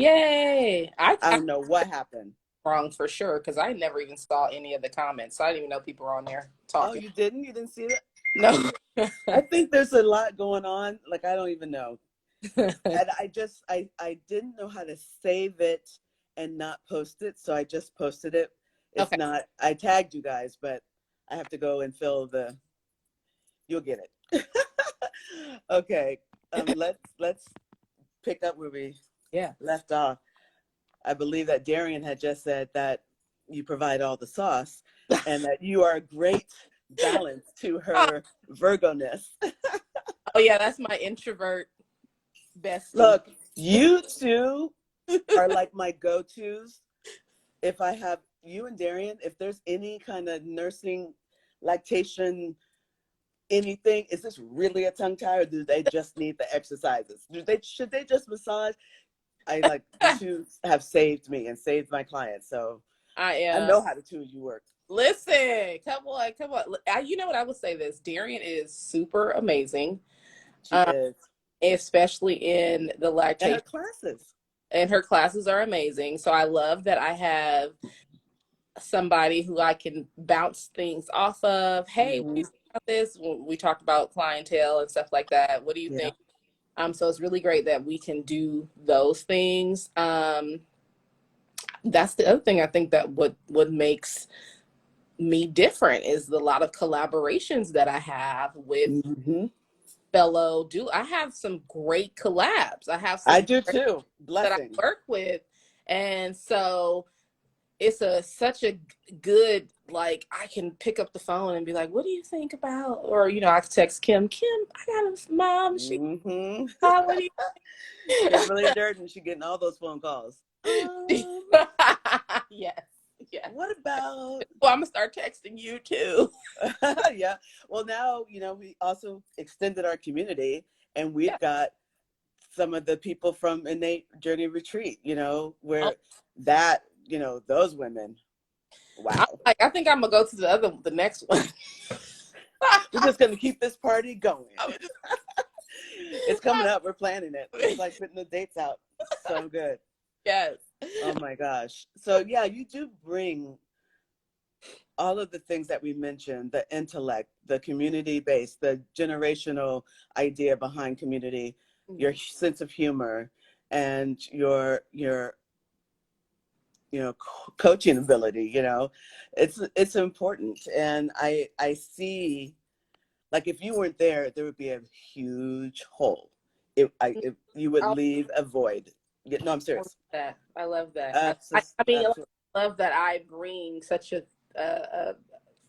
Yay. I I don't know what happened. wrong for sure because I never even saw any of the comments. So I didn't even know people were on there Oh, talking. you didn't? You didn't see that? No. I think there's a lot going on. Like, I don't even know. And I didn't know how to save it and not post it. So I just posted it. It's Okay. not, I tagged you guys, but I have to go and fill the, you'll get it. Okay. Let's pick up where we Yeah. left off. I believe that Darian had just said that you provide all the sauce and that you are a great balance to her Virgo-ness. Oh yeah, that's my introvert bestie. Look, you two are like my go-tos. If I have you and Darian, if there's any kind of nursing, lactation, anything, is this really a tongue tie or do they just need the exercises? Should they just massage? I like, you two have saved me and saved my clients. So I I am. know how the two of you work. Listen, come on, come on. You know what I would say this. Darian is super amazing, She is. especially in the And her lactation. classes. And her classes are amazing. So I love that I have somebody who I can bounce things off of. Hey, what do Mm-hmm. you think about this? We talked about clientele and stuff like that. What do you Yeah. think? So it's really great that we can do those things. That's the other thing I think that what makes me different is a lot of collaborations that I have with Mm-hmm. fellow do. I have some great collabs. I have I some do too. that I Blessings. work with, and so it's such a good, like, I can pick up the phone and be like, what do you think about, or I can text Kim, I got a mom, she Mm-hmm. what do you Kimberly Durden, she getting all those phone calls. yes, yes. What about Well, I'm gonna start texting you too. yeah. Well, now, we also extended our community and Yeah. we've got some of the people from Innate Journey Retreat, Oh, where that, those women, wow. I think I'm gonna go to the next one. We're just going to keep this party going. I would just- It's coming up. We're planning it. It's like putting the dates out. So good. yes. Oh my gosh. So yeah, you do bring all of the things that we mentioned, the intellect, the community base, the generational idea behind community, your sense of humor, and your coaching ability. It's important. And I see, like, if you weren't there, there would be a huge hole. If you would I leave a void. No, I'm love serious. that. I love that. I mean, I Absolutely. love that I bring such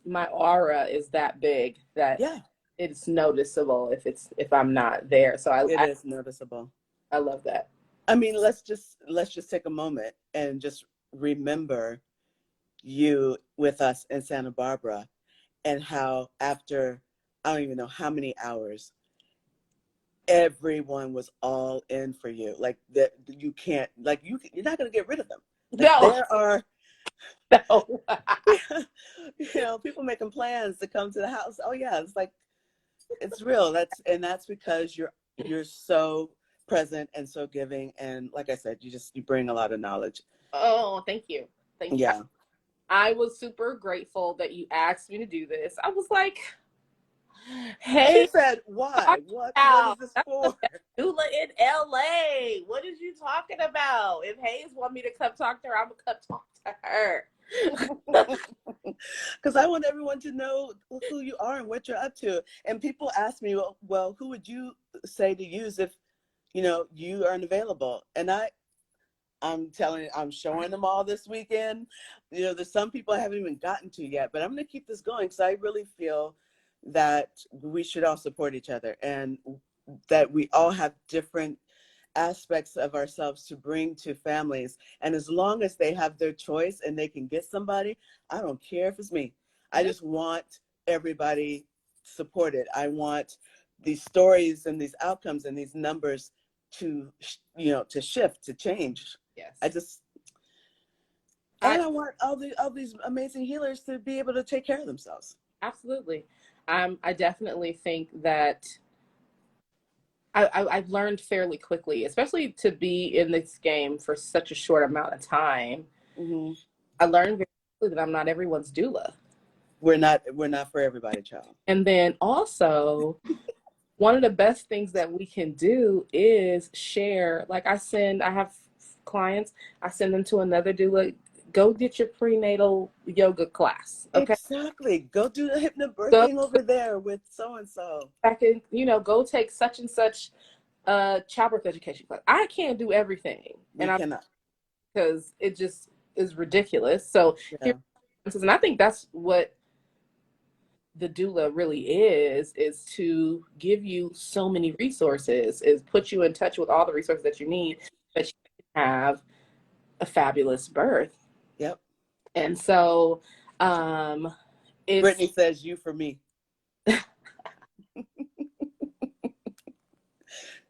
my aura is that big that Yeah, it's noticeable if I'm not there. So it is noticeable. I love that. I mean, let's just take a moment and just remember you with us in Santa Barbara and how after I don't even know how many hours everyone was all in for you. Like that you can't like you're not going to get rid of them. Like No, there are no. people making plans to come to the house. Oh yeah, it's like it's real. That's because you're so present and so giving, and like I said, you bring a lot of knowledge. Oh, thank you. Thank you. Yeah. I was super grateful that you asked me to do this. I was like, She hey, said, why? talk What is about this I'm the for? best doula in LA. What is you talking about? If Haize want me to come talk to her, I'm gonna come talk to her. Because I want everyone to know who you are and what you're up to. And people ask me, well, who would you say to use if, you aren't available? And I'm showing them all this weekend. There's some people I haven't even gotten to yet, but I'm going to keep this going because I really feel that we should all support each other and that we all have different aspects of ourselves to bring to families. And as long as they have their choice and they can get somebody, I don't care if it's me. I Yep. just want everybody supported. I want these stories and these outcomes and these numbers to shift, to change. I Yes. just I and I want all these amazing healers to be able to take care of themselves. absolutely. I definitely think that I've learned fairly quickly, especially to be in this game for such a short amount of time. Mm-hmm. I learned very quickly that I'm not everyone's doula. We're not for everybody, child. And then also, one of the best things that we can do is share. Like I have clients, I send them to another doula. Go get your prenatal yoga class. Okay. Exactly. Go do the Go hypnobirthing over there with so and so. back and, go take such and such childbirth education class. I can't do everything. We cannot. Because it just is ridiculous. So here, Yeah. and I think that's what the doula really is to give you so many resources, is put you in touch with all the resources that you need, that you can have a fabulous birth. Yep. And so it's Brittany says, "You for me."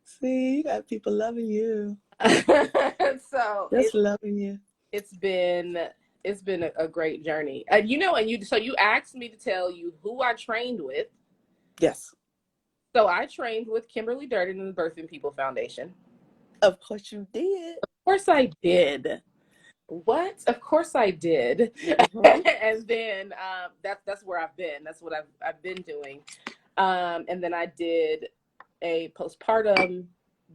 See, you got people loving you. so Just loving you. it's been a great journey. And you asked me to tell you who I trained with. Yes. So I trained with Kimberly Durden in the Birthing People Foundation. Of course you did. Of course I did. What? Of course I did. Mm-hmm. And then that's where I've been. That's what I've been doing. And then I did a postpartum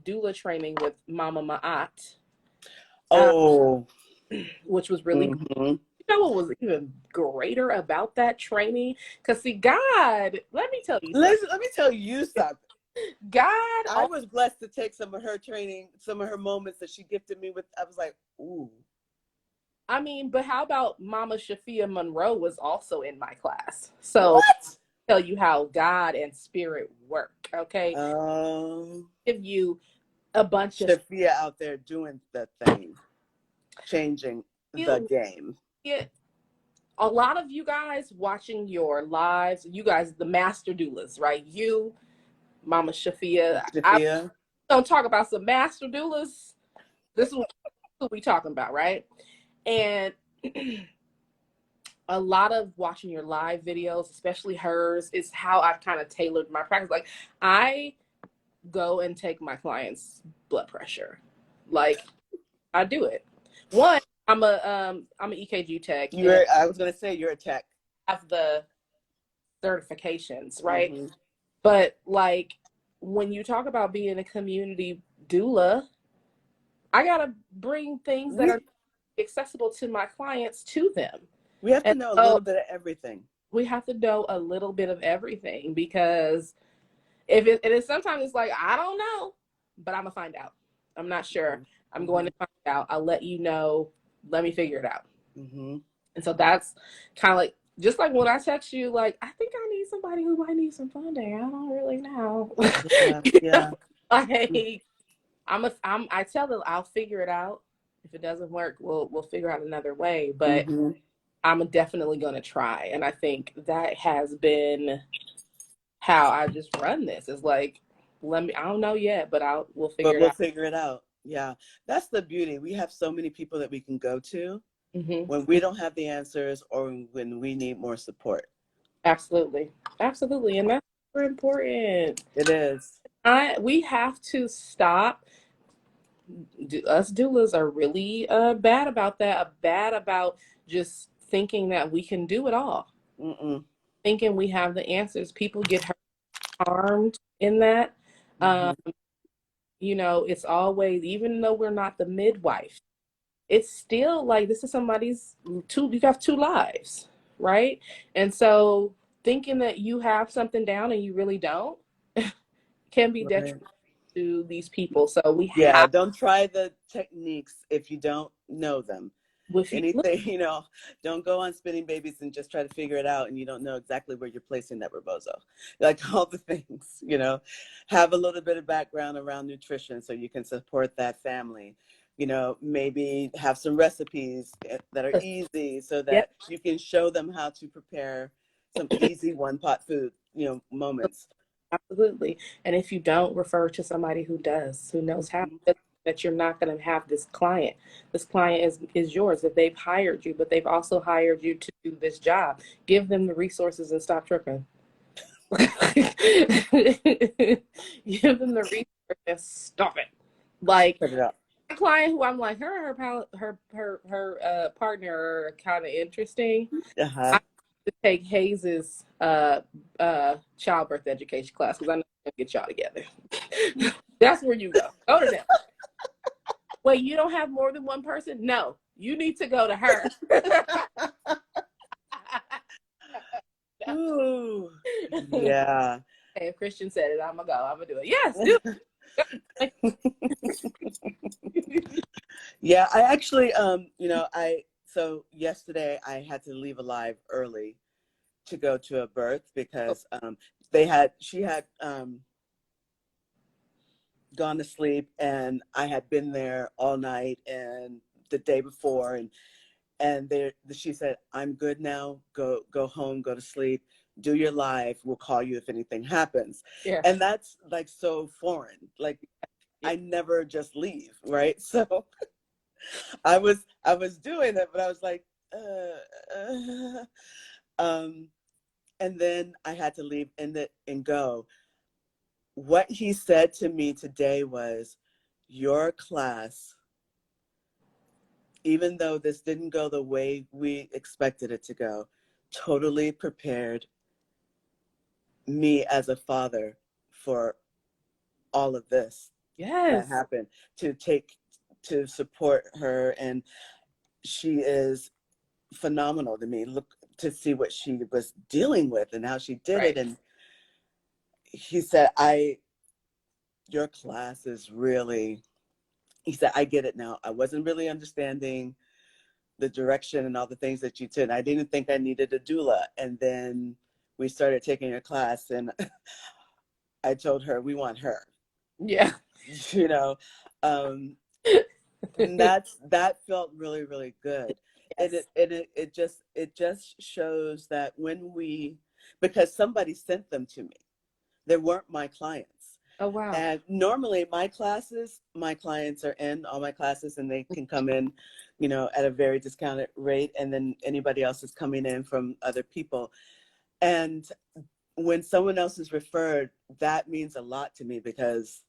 doula training with Mama Ma'at. Oh. Which was really great. You know what was even greater about that training? Because see, God, let me tell you something. Let me tell you something. God, I was blessed to take some of her training, some of her moments that she gifted me with. I was like, ooh. I mean, but how about Mama Shafia Monroe was also in my class? So What? tell you how God and spirit work. Okay, give you a bunch of Shafia out there doing the thing, changing the game. A lot of you guys watching your lives, you guys, the master doulas, right? You, Mama Shafia. I don't talk about some master doulas. This is what we talking about, right? And a lot of watching your live videos, especially hers, is how I've kind of tailored my practice. Like I go and take my clients' blood pressure. Like I do it. One, I'm an EKG tech. I was gonna say you're a tech. Have the certifications, right? Mm-hmm. But like when you talk about being a community doula, I gotta bring things that are accessible to my clients to them. We have to know a little bit of everything. We have to know a little bit of everything, because sometimes it's like, I don't know, but I'm gonna find out. I'm not sure. I'm going to find out. I'll let you know. Let me figure it out. Mm-hmm. And so that's kind of like, just like when I text you, like, I think I need somebody who might need some funding. I don't really know. Yeah. Like, I tell them I'll figure it out. If it doesn't work, we'll figure out another way. But I'm definitely going to try. And I think that has been how I just run this. Is like, I don't know yet, but we'll figure it out. Figure it out. Yeah. That's the beauty. We have so many people that we can go to when we don't have the answers, or when we need more support. Absolutely. Absolutely. And that's super important. It is. We have to stop. Us doulas are really bad about that. Bad about just thinking that we can do it all. Thinking we have the answers. People get harmed in that. It's always, even though we're not the midwife, it's still like, this is somebody's you have two lives, right? And so thinking that you have something down and you really don't can be detrimental to these people. So don't try the techniques if you don't know them. Anything, don't go on Spinning Babies and just try to figure it out and you don't know exactly where you're placing that rebozo. Like all the things, have a little bit of background around nutrition so you can support that family. Maybe have some recipes that are easy so that you can show them how to prepare some easy one-pot food, moments. Absolutely. And if you don't, refer to somebody who knows how, that you're not going to have this client. This client is yours, that they've hired you, but they've also hired you to do this job. Give them the resources and stop tripping. Give them the Stop it. Like, Put it up. a client who I'm like, her partner are kind of interesting. Uh-huh. I to take Haize's childbirth education class because I know I'm gonna get y'all together. That's where you go. Go to them. Wait, you don't have more than one person? No, you need to go to her. Ooh. Yeah. Hey, if Christian said it, I'm gonna go. I'm gonna do it. Yes, do it. Yeah, I actually, so yesterday I had to leave alive early to go to a birth because she had gone to sleep, and I had been there all night and the day before, and she said, "I'm good now. Go home, go to sleep, do your live. We'll call you if anything happens." Yeah. And that's like so foreign. Like, I never just leave, right? So I was doing it, but I was like, and then I had to leave and go. What he said to me today was, your class, even though this didn't go the way we expected it to go, totally prepared me as a father for all of this that Yes. happened, to support her. And she is phenomenal to me. Look to see what she was dealing with and how she did it. And he said, your class is really, he said, I get it now. I wasn't really understanding the direction and all the things that you did. I didn't think I needed a doula. And then we started taking your class, and I told her, we want her. Yeah. You know, and that felt really, really good. Yes. And it just shows that because somebody sent them to me. They weren't my clients. Oh wow. And normally my clients are in all my classes, and they can come in, at a very discounted rate. And then anybody else is coming in from other people. And when someone else is referred, that means a lot to me because,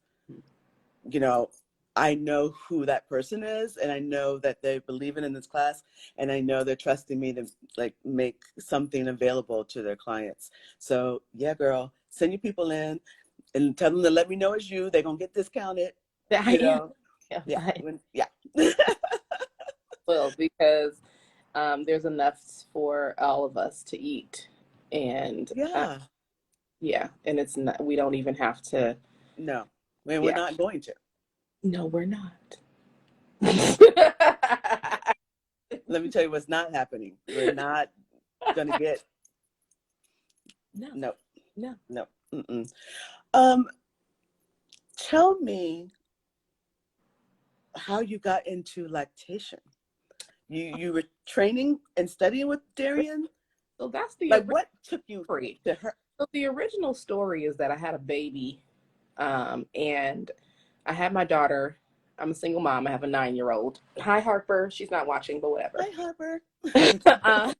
I know who that person is, and I know that they believe in this class, and I know they're trusting me to like make something available to their clients. So yeah, girl, send your people in and tell them to let me know it's you. They're gonna get discounted. Yeah. Yeah. Yeah. Well, because there's enough for all of us to eat, and Yeah. yeah, and it's not. We don't even have to. No, we're Yeah. not going to. No, we're not. Let me tell you what's not happening. We're not gonna get. No. No. No. No. Um, Tell me how you got into lactation. You were training and studying with Darian? So that's the Like, original what took you story. to her? So the original story is that I had a baby, and I had my daughter. I'm a single mom. I have a 9-year-old. Hi, Harper. She's not watching, but whatever. Hi, Harper. I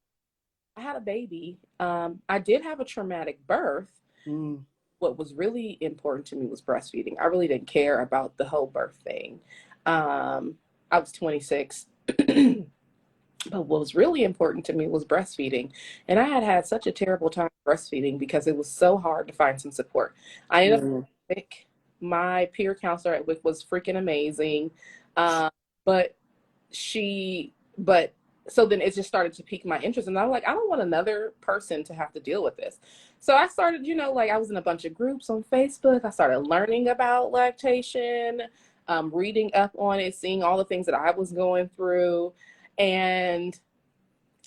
had a baby. I did have a traumatic birth. Mm. What was really important to me was breastfeeding. I really didn't care about the whole birth thing. I was 26. But what was really important to me was breastfeeding. And I had had such a terrible time breastfeeding because it was so hard to find some support. I ended up at WIC. My peer counselor at WIC was freaking amazing. But but so then it just started to pique my interest. And I'm like, I don't want another person to have to deal with this. So I started, like I was in a bunch of groups on Facebook. I started learning about lactation, reading up on it, seeing all the things that I was going through. And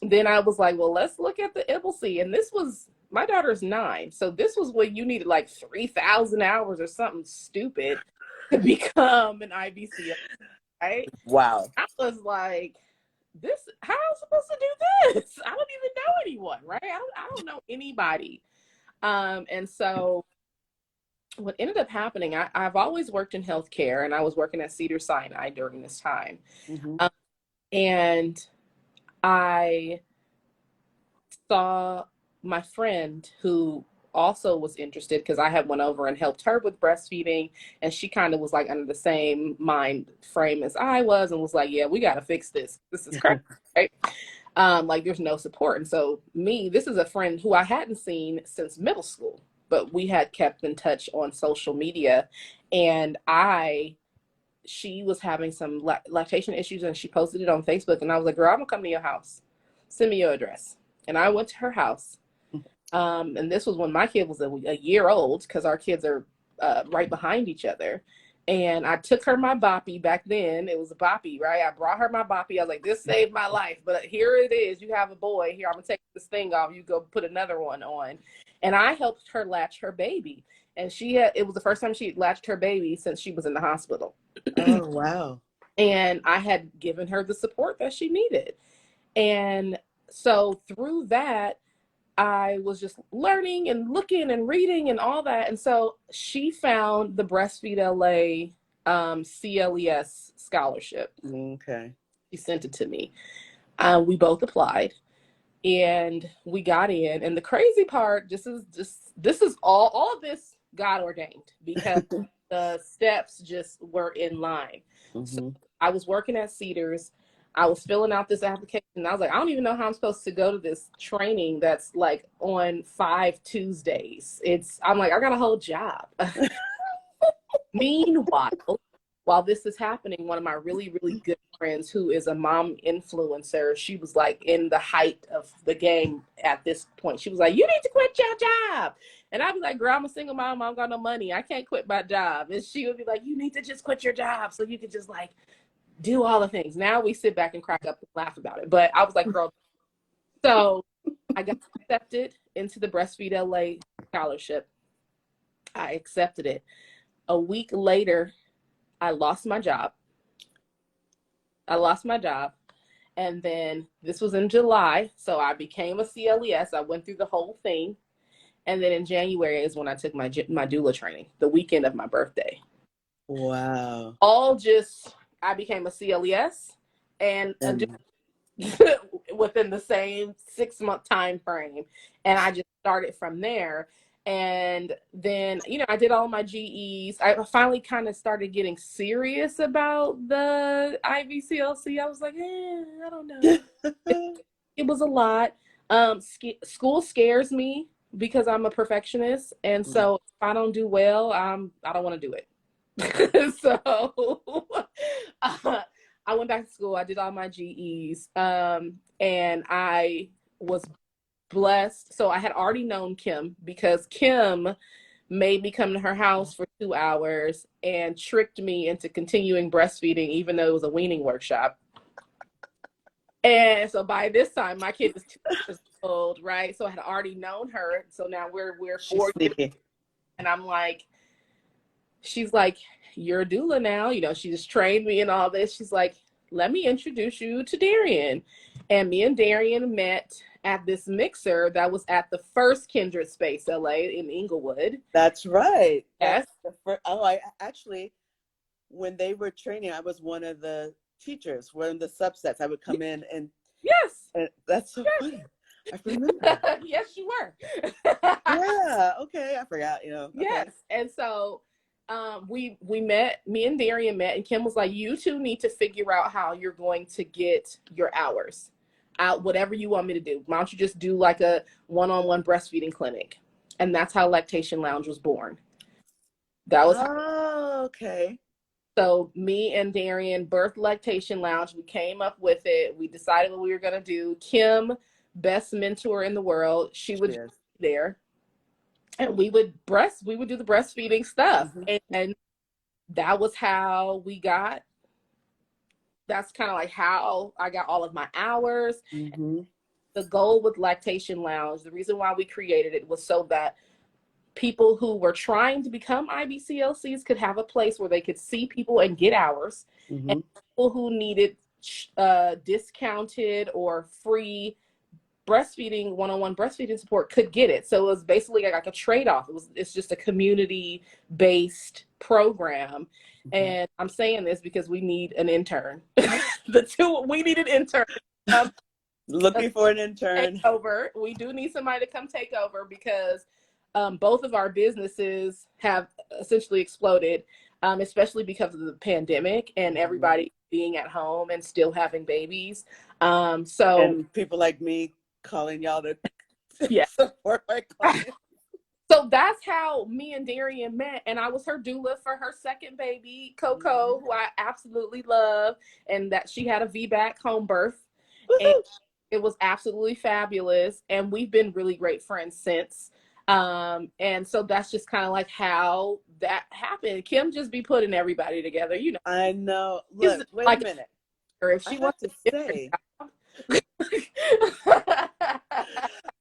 then I was like, well, let's look at the IBLC. And this was, my daughter's 9. So this was when you needed like 3,000 hours or something stupid to become an IBCLC, right? Wow. I was like, how am I supposed to do this? I don't even know anyone, right? I don't know anybody. And so what ended up happening, I've always worked in healthcare, and I was working at Cedars-Sinai during this time. Mm-hmm. And I saw my friend who also was interested because I had went over and helped her with breastfeeding, and she kind of was like under the same mind frame as I was, and was like, yeah, we got to fix this. This is crazy, right? Like there's no support. And so this is a friend who I hadn't seen since middle school, but we had kept in touch on social media. And she was having some lactation issues, and she posted it on Facebook. And I was like, girl, I'm gonna come to your house. Send me your address. And I went to her house. And this was when my kid was a year old, because our kids are right behind each other. And I took her my boppy. Back then it was a boppy, right? I brought her my boppy. I was like, this saved my life, but here it is. You have a boy. Here, I'm gonna take this thing off. You go put another one on. And I helped her latch her baby. And it was the first time she had latched her baby since she was in the hospital. Oh, wow. And I had given her the support that she needed. And so through that, I was just learning and looking and reading and all that. And so she found the Breastfeed LA CLES scholarship. Okay. She sent it to me. We both applied and we got in. And the crazy part, this is all of this God ordained, because the steps just were in line. So I was working at Cedars. I was filling out this application, and I was like, I don't even know how I'm supposed to go to this training that's like on 5 Tuesdays. I'm like, I got a whole job. Meanwhile, while this is happening, one of my really, really good friends, who is a mom influencer, she was like in the height of the game at this point. She was like, you need to quit your job. And I'd be like, girl, I'm a single mom. I don't got no money. I can't quit my job. And she would be like, you need to just quit your job so you could just like do all the things. Now we sit back and crack up and laugh about it. But I was like, girl. So I got accepted into the Breastfeed LA scholarship. I accepted it. A week later, I lost my job. And then this was in July. So I became a CLES. I went through the whole thing. And then in January is when I took my doula training, the weekend of my birthday. Wow. I became a CLES and within the same 6-month time frame. And I just started from there. And then, I did all my GEs. I finally kind of started getting serious about the IBCLC. I was like, I don't know. It was a lot. School scares me because I'm a perfectionist. And so if I don't do well, I don't want to do it. So I went back to school. I did all my GEs, and I was blessed. So I had already known Kim, because Kim made me come to her house for 2 hours and tricked me into continuing breastfeeding, even though it was a weaning workshop. And so by this time, my kid was 2 years old, right? So I had already known her. So now we're 4 years, and I'm like, she's like, you're a doula now. She just trained me and all this. She's like, let me introduce you to Darian. And me and Darian met at this mixer that was at the first Kindred Space LA in Inglewood. That's right. Yes. I actually, when they were training, I was one of the teachers, one of the subsets. I would come in and yes. And that's so funny. I remember. Yes, you were. Yeah. Okay. I forgot. Okay. Yes. And so we met, me and Darian met, and Kim was like, you two need to figure out how you're going to get your hours out, whatever you want me to do. Why don't you just do like a one-on-one breastfeeding clinic? And that's how Lactation Lounge was born. That was okay. So me and Darian birthed Lactation Lounge. We came up with it. We decided what we were going to do. Kim, best mentor in the world, she would be there. And we would do the breastfeeding stuff. And that was how that's kind of like how I got all of my hours. The goal with Lactation Lounge, the reason why we created it, was so that people who were trying to become IBCLCs could have a place where they could see people and get hours. And people who needed discounted or free breastfeeding, one-on-one breastfeeding support could get it. So it was basically like a trade-off. It's just a community-based program. And I'm saying this because we need an intern. We need an intern. Looking for an intern. Take over. We do need somebody to come take over, because both of our businesses have essentially exploded, especially because of the pandemic and everybody being at home and still having babies. So And people like me calling y'all to yeah. support my clients. So that's how me and Darian met. And I was her doula for her second baby, Coco, who I absolutely love, and that she had a VBAC home birth. And Woo-hoo! it was absolutely fabulous. And we've been really great friends since. And so that's just kind of like how that happened. Kim just be putting everybody together, you know. I know. She's Look, wait a like, minute. or if I she have wants to a different say, job.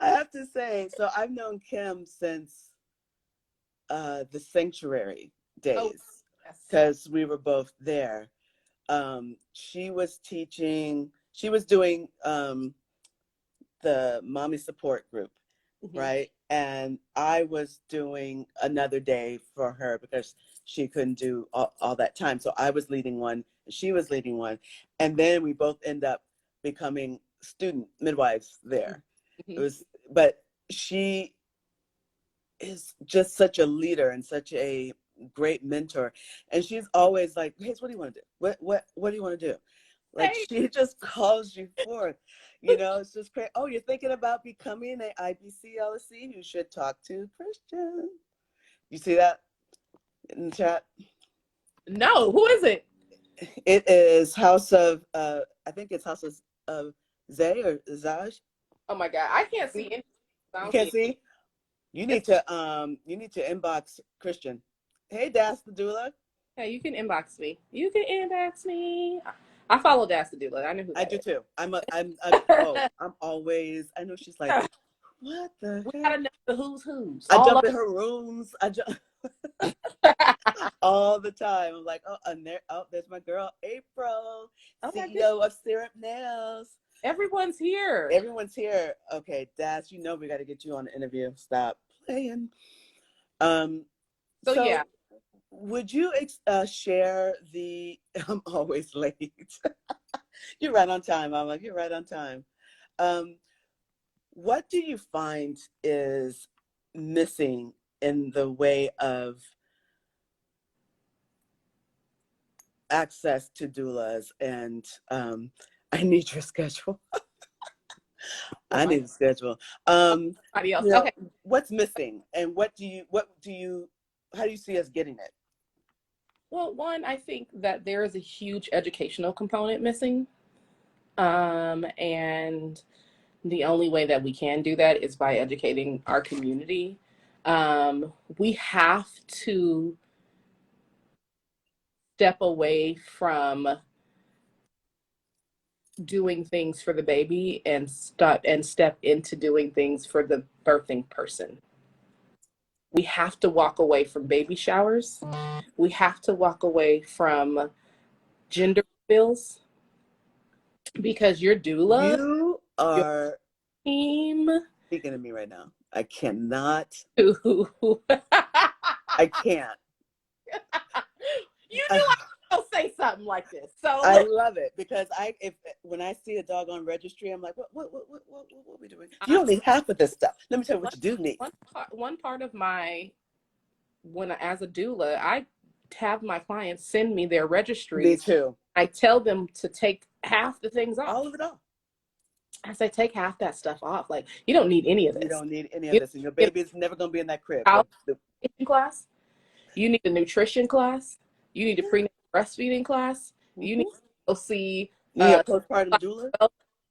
I have to say, so I've known Kim since the sanctuary Oh, days yes. because we were both there. She was teaching, she was doing the mommy support group, right? And I was doing another day for her because she couldn't do all that time. So I was leading one, she was leading one. And then we both end up becoming student midwives there. It was, but she is just such a leader and such a great mentor. And she's always like, hey, what do you want to do? What do you want to do? Like, Hey. she just calls you forth. You know, it's just great. Oh, you're thinking about becoming an IBC LSC? You should talk to Christian. You see that in the chat? No, who is it? It is House of, I think it's House of Zay or Zaj. Oh my God, I can't see anything. I You don't can't see see? You need to inbox Christian. Hey, Das the doula. Yeah, you can inbox me. You can inbox me. I follow Das the Doula. I know who I that do is. too. I'm always, I know she's like, what the We heck? gotta know the who's. I All jump of in her rooms. I jump all the time. I'm like, oh, and there's my girl, April, Oh my goodness. CEO of Syrup Nails. Everyone's here. Everyone's here. Okay, Das, you know we got to get you on the interview. Stop playing. Um, So yeah. so would you share the, I'm always late. You're right on time, Mama. You're right on time. What do you find is missing in the way of access to doulas? And I need your schedule. I need a schedule. Somebody else. You know, Okay. what's missing, and how do you see us getting it? Well, one, I think that there is a huge educational component missing. And the only way that we can do that is by educating our community. We have to step away from doing things for the baby and step into doing things for the birthing person. We have to walk away from baby showers. We have to walk away from gender reveals because your doula, You your are team, speaking to me right now. I cannot. you I can't. knew I was gonna say something like this. So I love it because when I see a doggone registry, I'm like, what are we doing? You don't need half of this stuff. Let me tell you what you do need. one part of my as a doula, I have my clients send me their Me registries. too. I tell them to take half the things off. All of it off. I say, take half that stuff off. Like, you don't need any of this. You don't need any of You this, and your baby is never going to be in that crib. need class. You need a nutrition class. You need a prenatal breastfeeding class. You need to go see You need a postpartum doula.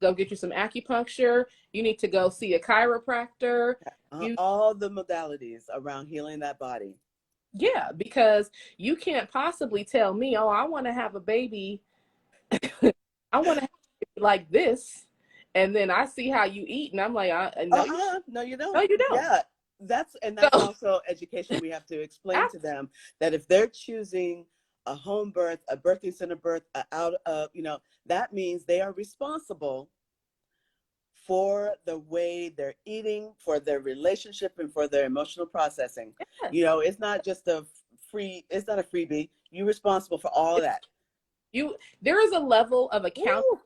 go get you some acupuncture. You need to go see a chiropractor. All the modalities around healing that body. Yeah, because you can't possibly tell me, oh, I want to have a baby. I want to have a baby like this. And then I see how you eat, and I'm like, no, No, you don't. no, you don't. Yeah, that's also education. We have to explain to them that if they're choosing a home birth, a birthing center birth, out of, that means they are responsible for the way they're eating, for their relationship, and for their emotional processing. Yeah. It's not just it's not a freebie. You're responsible for all that. There is a level of accountability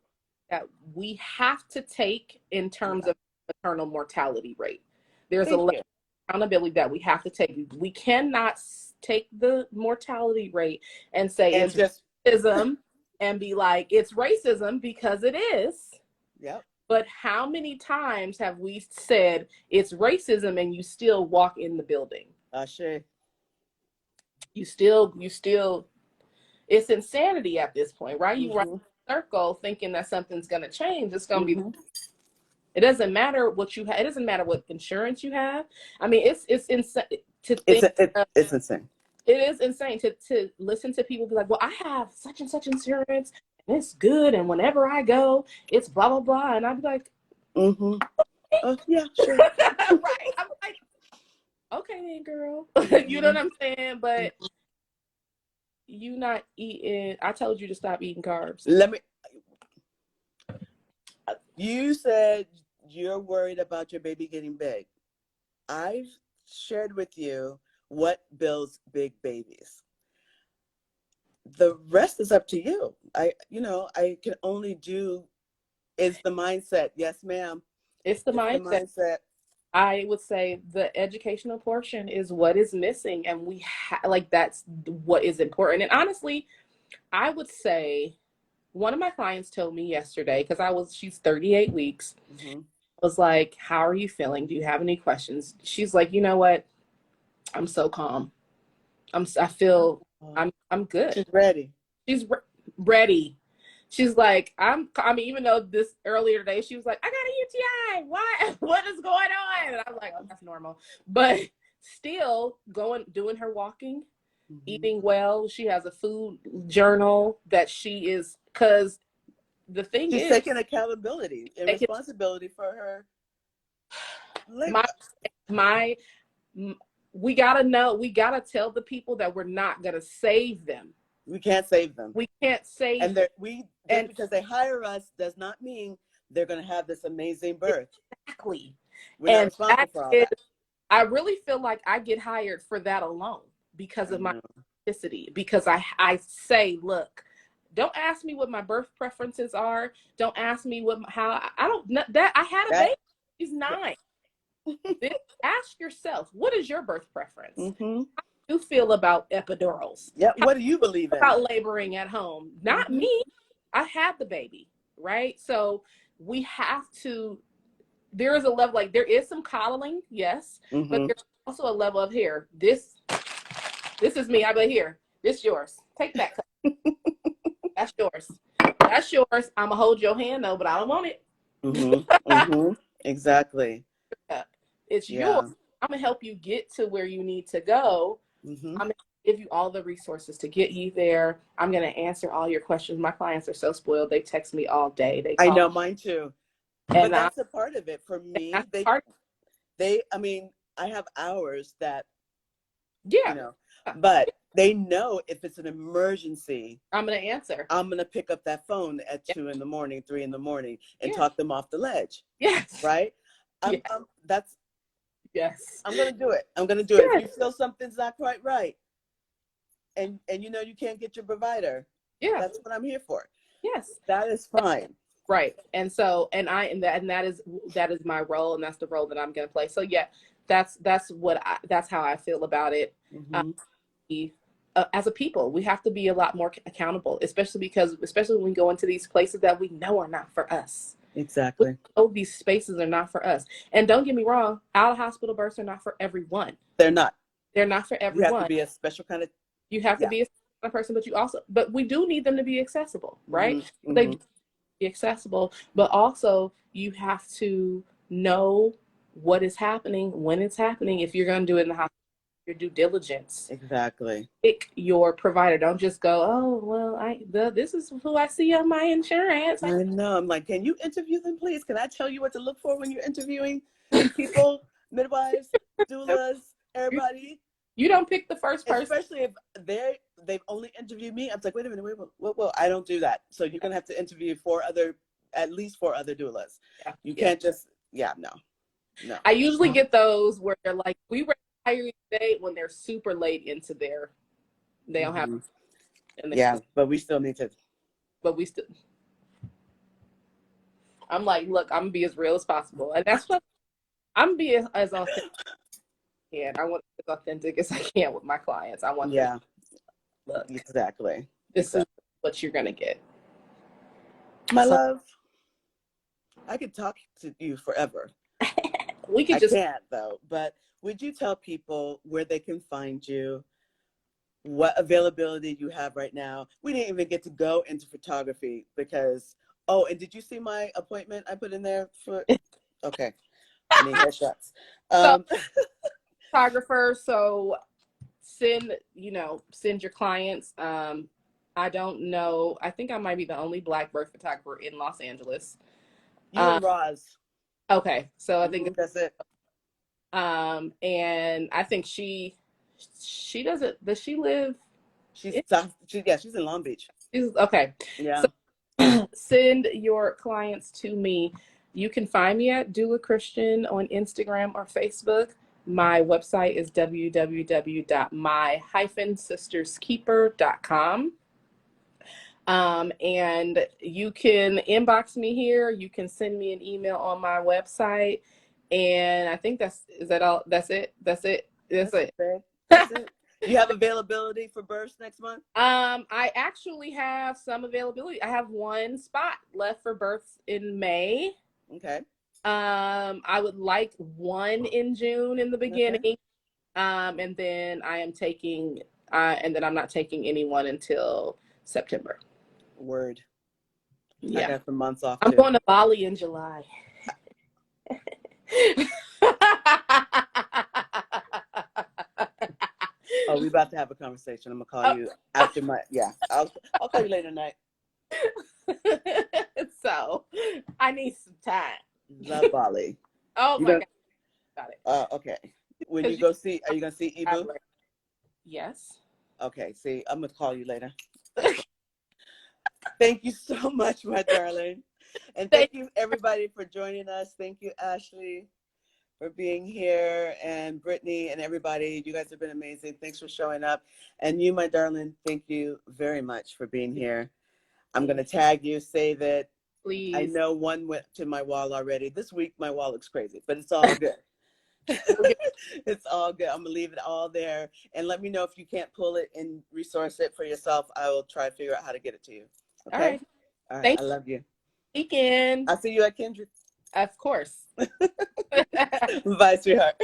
that we have to take in terms of maternal mortality rate. There's a level accountability that we have to take. We cannot take the mortality rate and say And it's racism and be like, it's racism, because it is. Yep. But how many times have we said it's racism and you still walk in the building? Sure. You still, it's insanity at this point, right? You run in a circle thinking that something's going to change. It's going to be, it doesn't matter what you have. It doesn't matter what insurance you have. I mean, it's insane to think. It's insane. It is insane to listen to people be like, well, I have such and such insurance and it's good. And whenever I go, it's blah, blah, blah. And I'm like, oh, yeah, sure. right. I'm like, okay, then, girl. You know what I'm saying? But you not eating. I told you to stop eating carbs. You said you're worried about your baby getting big. I've shared with you what builds big babies. The rest is up to you. I can only do is the mindset. Yes, ma'am. It's the mindset. I would say the educational portion is what is missing, and we like that's what is important. And honestly, I would say one of my clients told me yesterday, because she's 38 weeks, was like, how are you feeling? Do you have any questions? She's like, you know what? I'm so calm. I'm good. She's ready. She's ready. She's like, I mean, even though this earlier today, she was like, I got a UTI. Why? What is going on? And I'm like, oh, that's normal. But still doing her walking, eating well. She has a food journal that she is, because the thing she's is, taking accountability and responsibility for her. We gotta tell the people that we're not gonna save them. We can't save them. We can't save them. And because they hire us does not mean they're going to have this amazing birth. Exactly. We're not responsible for all that. I really feel like I get hired for that alone because of my authenticity. Because I say, look, don't ask me what my birth preferences are. Don't ask me I had a baby. She's 9. Ask yourself, what is your birth preference? How do you feel about epidurals? Yeah. What do you believe in? About laboring at home? Not me. I had the baby, right? So we have to. There is a level, like there is some coddling, yes, but there's also a level of here. This is me. I be here. This yours. Take that. That's yours. That's yours. I'm gonna hold your hand though, but I don't want it. Exactly. It's yours. I'm gonna help you get to where you need to go. I'm gonna give you all the resources to get you there. I'm gonna answer all your questions. My clients are so spoiled. They text me all day. I know, mine too. But that's a part of it for me. I mean, I have hours that, but they know if it's an emergency, I'm going to answer. I'm going to pick up that phone at 2 in the morning, 3 in the morning and talk them off the ledge. Yes. Right? Yes. I'm going to do it. I'm going to do it. If you feel something's not quite right and you can't get your provider, that's what I'm here for. Yes. That is fine. Right. And so, that is my role, and that's the role that I'm going to play. So yeah, that's how I feel about it. As a people, we have to be a lot more accountable, especially when we go into these places that we know are not for us. Exactly. We know these spaces are not for us. And don't get me wrong, out-of-hospital births are not for everyone. They're not. They're not for everyone. You have to be a special kind of. You have to be a special person, but we do need them to be accessible, right? They do be accessible, but also you have to know what is happening, when it's happening. If you're going to do it in the hospital, your due diligence. Exactly. Pick your provider. Don't just go, oh, well, this is who I see on my insurance. I know. I'm like, can you interview them, please? Can I tell you what to look for when you're interviewing people, midwives, doulas, everybody? You don't pick the first person. Especially if they've only interviewed me. I'm like, wait a minute, wait, I don't do that. So you're going to have to interview at least 4 other doulas. Yeah. You can't just, no. I usually get those where they're like, we were hiring today, when they're super late into they don't have. But we still need to. I'm like, look, I'm gonna be as real as possible, and that's what I'm being as authentic. can. I want it as authentic as I can with my clients. I want them to look. Exactly. This is what you're gonna get. My love, I could talk to you forever. We could I just can't though, but would you tell people where they can find you, what availability you have right now? We didn't even get to go into photography because, oh, and did you see my appointment I put in there for? Okay, I need headshots. so, photographer. So send your clients. I don't know. I think I might be the only Black birth photographer in Los Angeles. You and Roz. Okay, so I think that's it. And I think she doesn't. Does she live? She's in Long Beach. Okay. Yeah. So send your clients to me. You can find me at Doula Christian on Instagram or Facebook. My website is www.my-sisterskeeper.com. And you can inbox me here. You can send me an email on my website. And I think that's all. That's it. That's it. That's it. You have availability for births next month? I actually have some availability. I have one spot left for births in May. Okay. I would like one in June in the beginning. Okay. And then I'm not taking anyone until September. Word. Yeah. I got some months off. I'm going to Bali in July. Oh, we about to have a conversation. I'm gonna call you after my I'll call you later tonight. So I need some time. Love Bali. Oh my God. Got it. Okay. When you go see, are you gonna see Ibu? Yes. Okay, see, I'm gonna call you later. Thank you so much, my darling. And thank you everybody for joining us. Thank you, Ashley, for being here, and Brittany and everybody. You guys have been amazing. Thanks for showing up. And you, my darling, thank you very much for being here. I'm going to tag you, save it. Please. I know one went to my wall already. This week, my wall looks crazy, but it's all good. It's all good. I'm going to leave it all there. And let me know if you can't pull it and resource it for yourself. I will try to figure out how to get it to you. Okay? All right. All right. I love you. Weekend. I'll see you at Kindred. Of course. Bye, sweetheart.